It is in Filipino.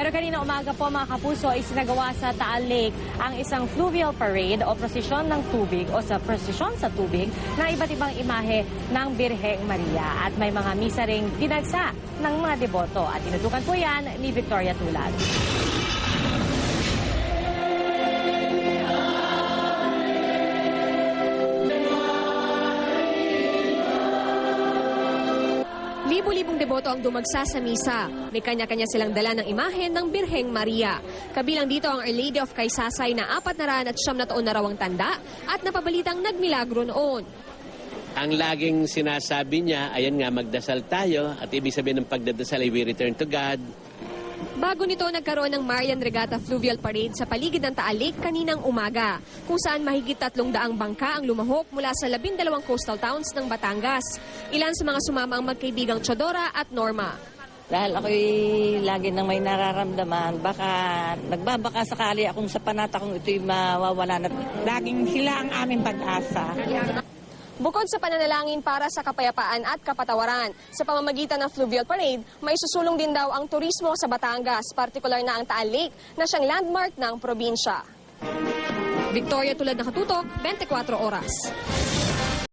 Pero kanina umaga po mga kapuso, isinagawa sa Taal Lake ang isang fluvial parade o prosesyon ng tubig o sa prosesyon sa tubig ng iba't ibang imahe ng Birheng Maria. At may mga misa ring dinagsa ng mga deboto. At tinutukan po yan ni Victoria Tulad. Libo-libong deboto ang dumagsa sa misa. May kanya-kanya silang dala ng imahen ng Birheng Maria. Kabilang dito ang Our Lady of Kaysasay na 409 na taon na raw ang tanda at napabalitang nagmilagro noon. Ang laging sinasabi niya, ayan nga, magdasal tayo at ibig sabihin ng pagdadasal ay we return to God. Bago nito, nagkaroon ng Marian Regatta Fluvial Parade sa paligid ng Taal Lake kaninang umaga, kung saan mahigit 300 bangka ang lumahok mula sa 12 coastal towns ng Batangas. Ilan sa mga sumama ang magkaibigang Chodora at Norma. Dahil ako'y lagi nang may nararamdaman, baka nagbabaka sakali akong sa panata kong ito'y mawawala na. Laging sila ang aming pag-asa. Bukod sa pananalangin para sa kapayapaan at kapatawaran, sa pamamagitan ng Fluvial Parade, may susulong din daw ang turismo sa Batangas, partikular na ang Taal Lake na siyang landmark ng probinsya. Victoria Tulad, nakatutok, 24 oras.